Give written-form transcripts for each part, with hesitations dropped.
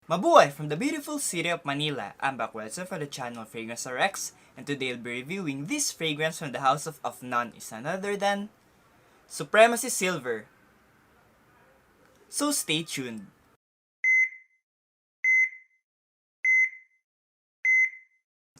Mabuhay from the beautiful city of Manila. I'm back also for the channel Fragheads RX, and today I'll be reviewing this fragrance from the house of Afnan is none other than Supremacy Silver. So stay tuned.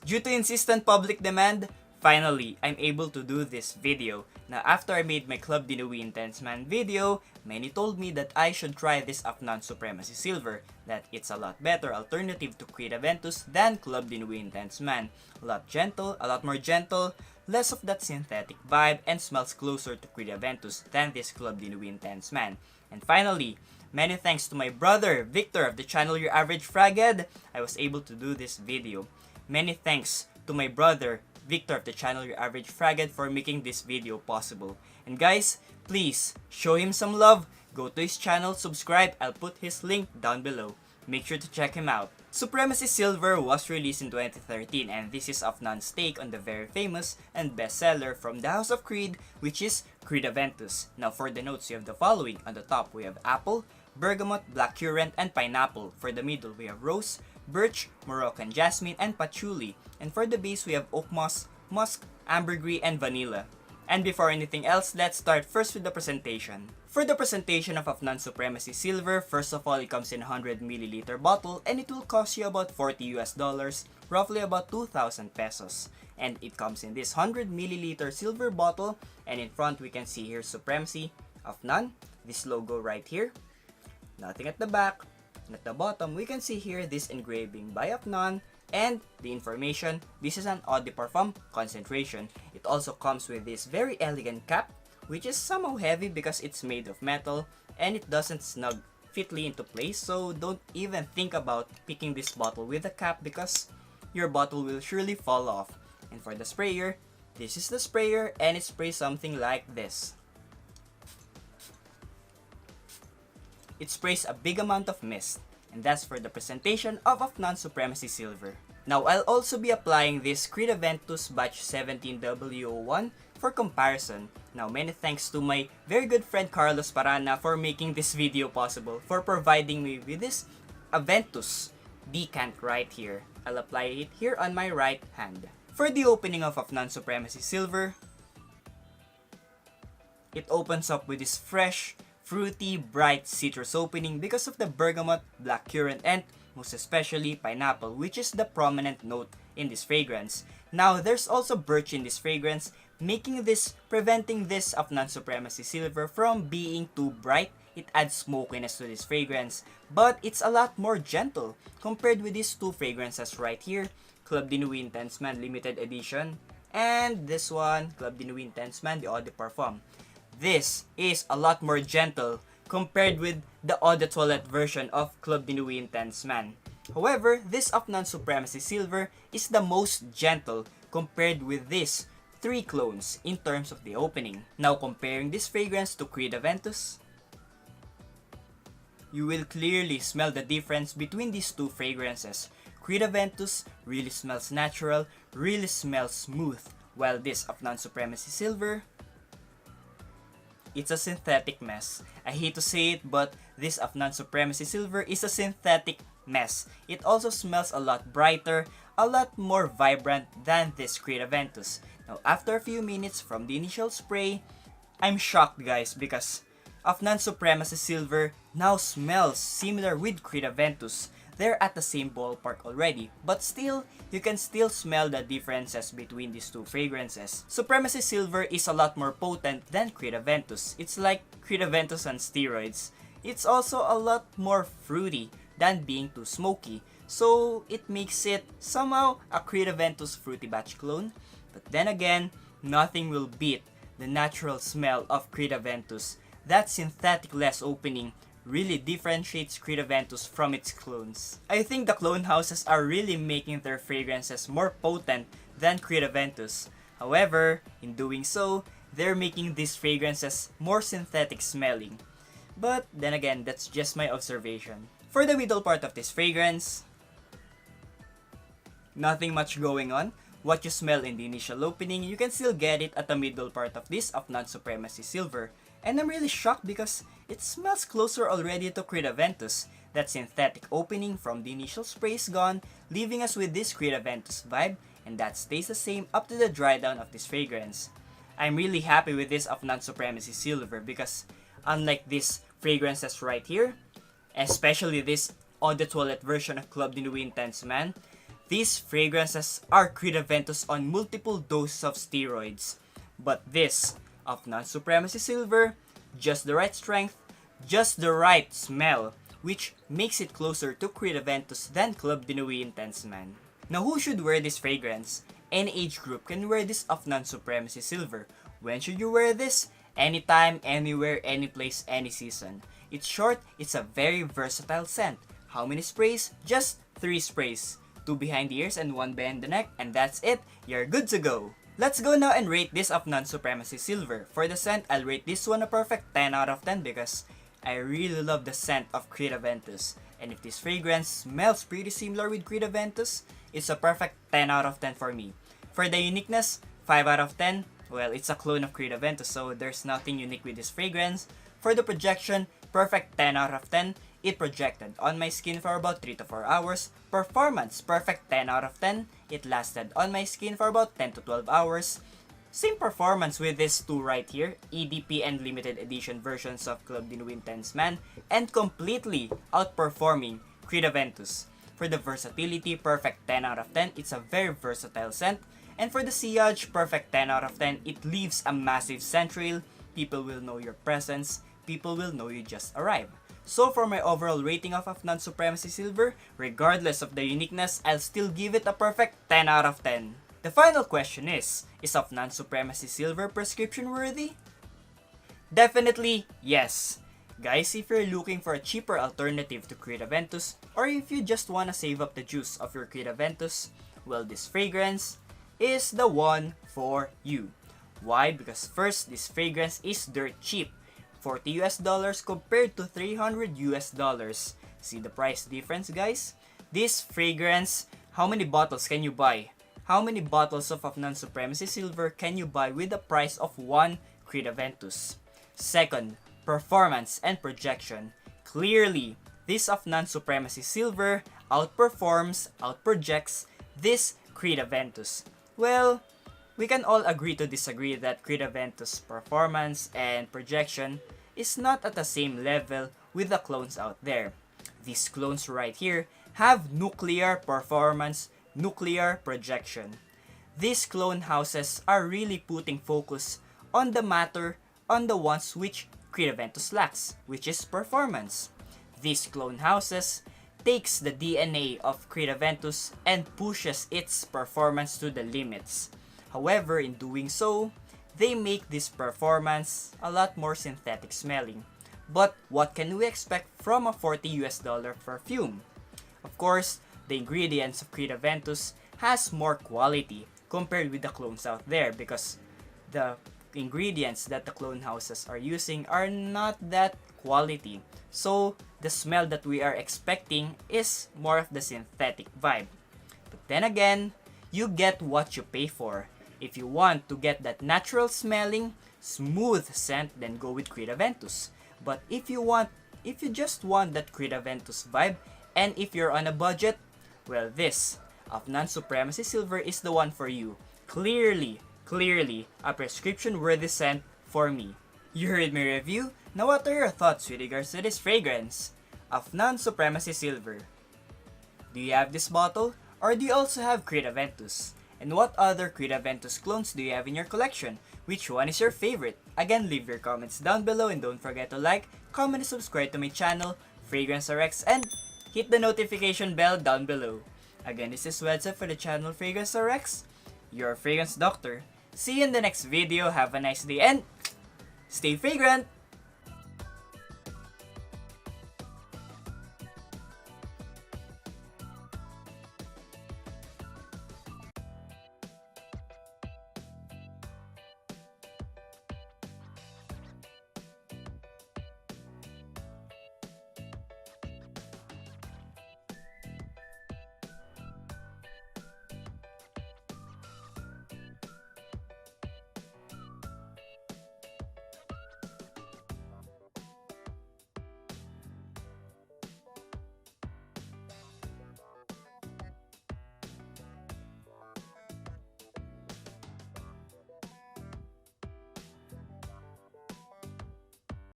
Due to insistent public demand, finally, I'm able to do this video. Now, after I made my Club de Nuit Intense Man video, many told me that I should try this Afnan Supremacy Silver, that it's a lot better alternative to Creed Aventus than Club de Nuit Intense Man. A lot more gentle, less of that synthetic vibe, and smells closer to Creed Aventus than this Club de Nuit Intense Man. And finally, many thanks to my brother, Victor of the channel Your Average Fraghead, I was able to do this video. Many thanks to my brother, Victor of the channel Your Average Fraghead for making this video possible. And guys, please show him some love. Go to his channel, subscribe. I'll put his link down below. Make sure to check him out. Supremacy Silver was released in 2013, and this is Afnan's take on the very famous and bestseller from the House of Creed, which is Creed Aventus. Now for the notes, you have the following. On the top, we have apple, bergamot, black currant, and pineapple. For the middle, we have rose, birch, Moroccan jasmine, and patchouli. And for the base, we have oak moss, musk, ambergris, and vanilla. And before anything else, let's start first with the presentation. For the presentation of Afnan Supremacy Silver, first of all, it comes in a 100ml bottle and it will cost you about $40 US, roughly about 2,000 pesos. And it comes in this 100ml silver bottle, and in front we can see here Supremacy Afnan, this logo right here. Nothing at the back. And at the bottom, we can see here this engraving by Afnan and the information. This is an eau de parfum concentration. It also comes with this very elegant cap, which is somehow heavy because it's made of metal and it doesn't snug fitly into place. So don't even think about picking this bottle with a cap because your bottle will surely fall off. And for the sprayer, this is the sprayer and it sprays something like this. It sprays a big amount of mist. And that's for the presentation of Afnan Supremacy Silver. Now, I'll also be applying this Creed Aventus batch 17W01 for comparison. Now, many thanks to my very good friend Carlos Parana for making this video possible, for providing me with this Aventus decant right here. I'll apply it here on my right hand. For the opening of Afnan Supremacy Silver, it opens up with this fresh, fruity, bright citrus opening because of the bergamot, black currant, and most especially pineapple, which is the prominent note in this fragrance. Now, there's also birch in this fragrance, preventing this Afnan Supremacy Silver from being too bright. It adds smokiness to this fragrance, but it's a lot more gentle compared with these two fragrances right here, Club de Nuit Intense Man Limited Edition, and this one, Club de Nuit Intense Man, the Eau de Parfum. This is a lot more gentle compared with the Eau de Toilette version of Club de Nuit Intense Man. However, this Afnan Supremacy Silver is the most gentle compared with these three clones in terms of the opening. Now, comparing this fragrance to Creed Aventus, you will clearly smell the difference between these two fragrances. Creed Aventus really smells natural, really smells smooth, while this Afnan Supremacy Silver, it's a synthetic mess. I hate to say it, but this Afnan Supremacy Silver is a synthetic mess. It also smells a lot brighter, a lot more vibrant than this Creed Aventus. Now, after a few minutes from the initial spray, I'm shocked guys because Afnan Supremacy Silver now smells similar with Creed Aventus. They're at the same ballpark already, but still, you can still smell the differences between these two fragrances. Supremacy Silver is a lot more potent than Creed Aventus. It's like Creed Aventus on steroids. It's also a lot more fruity than being too smoky, so it makes it somehow a Creed Aventus fruity batch clone. But then again, nothing will beat the natural smell of Creed Aventus. That synthetic-less opening really differentiates Creed Aventus from its clones. I think the clone houses are really making their fragrances more potent than Creed Aventus. However, in doing so, they're making these fragrances more synthetic smelling. But then again, that's just my observation. For the middle part of this fragrance, nothing much going on. What you smell in the initial opening, you can still get it at the middle part of this Afnan Supremacy Silver. And I'm really shocked because it smells closer already to Creed Aventus that synthetic opening from the initial spray is gone, leaving us with this Creed Aventus vibe, and that stays the same up to the dry down of this fragrance. I'm really happy with this Afnan Supremacy Silver because unlike these fragrances right here, especially this Eau de Toilette version of Club de Nuit Intense Man, these fragrances are Creed Aventus on multiple doses of steroids. But this Afnan Supremacy Silver, just the right strength, just the right smell, which makes it closer to Creed Aventus than Club de Nuit Intense Man. Now who should wear this fragrance? Any age group can wear this Afnan Supremacy Silver. When should you wear this? Anytime, anywhere, any place, any season. It's short, it's a very versatile scent. How many sprays? Just 3 sprays. 2 behind the ears and 1 behind the neck, and that's it. You're good to go. Let's go now and rate this Afnan Supremacy Silver. For the scent, I'll rate this one a perfect 10 out of 10 because I really love the scent of Creed Aventus. And if this fragrance smells pretty similar with Creed Aventus, it's a perfect 10 out of 10 for me. For the uniqueness, 5 out of 10. Well, it's a clone of Creed Aventus, so there's nothing unique with this fragrance. For the projection, perfect 10 out of 10. It projected on my skin for about 3 to 4 hours. Performance, perfect 10 out of 10. It lasted on my skin for about 10 to 12 hours. Same performance with these two right here, EDP and limited edition versions of Club de Nuit Intense Man, and completely outperforming Creed Aventus. For the versatility, perfect 10 out of 10. It's a very versatile scent. And for the sillage, perfect 10 out of 10. It leaves a massive scent trail. People will know your presence. People will know you just arrived. So for my overall rating of Afnan Supremacy Silver, regardless of the uniqueness, I'll still give it a perfect 10 out of 10. The final question is Afnan Supremacy Silver prescription worthy? Definitely yes. Guys, if you're looking for a cheaper alternative to Creed Aventus, or if you just wanna save up the juice of your Creed Aventus, well, this fragrance is the one for you. Why? Because first, this fragrance is dirt cheap. $40 compared to $300. See the price difference, guys? This fragrance, how many bottles can you buy? How many bottles of Afnan Supremacy Silver can you buy with the price of one Creed Aventus? Second, performance and projection. Clearly, this Afnan Supremacy Silver outperforms, outprojects this Creed Aventus. Well, we can all agree to disagree that Creed Aventus' performance and projection is not at the same level with the clones out there. These clones right here have nuclear performance, nuclear projection. These clone houses are really putting focus on the matter, on the ones which Creed Aventus lacks, which is performance. These clone houses takes the DNA of Creed Aventus and pushes its performance to the limits. However, in doing so, they make this performance a lot more synthetic smelling. But what can we expect from a $40 perfume? Of course, the ingredients of Creed Aventus has more quality compared with the clones out there because the ingredients that the clone houses are using are not that quality. So, the smell that we are expecting is more of the synthetic vibe. But then again, you get what you pay for. If you want to get that natural smelling, smooth scent, then go with Creed Aventus. But if you just want that Creed Aventus vibe, and if you're on a budget, well, this Afnan Supremacy Silver is the one for you. Clearly a prescription-worthy scent for me. You heard my review. Now what are your thoughts with regards to this fragrance? Afnan Supremacy Silver. Do you have this bottle? Or do you also have Creed Aventus? And what other Creed Aventus clones do you have in your collection? Which one is your favorite? Again, leave your comments down below and don't forget to like, comment, and subscribe to my channel, Fragheads RX, and hit the notification bell down below. Again, this is Wedza for the channel Fragheads RX, your fragrance doctor. See you in the next video. Have a nice day and stay fragrant!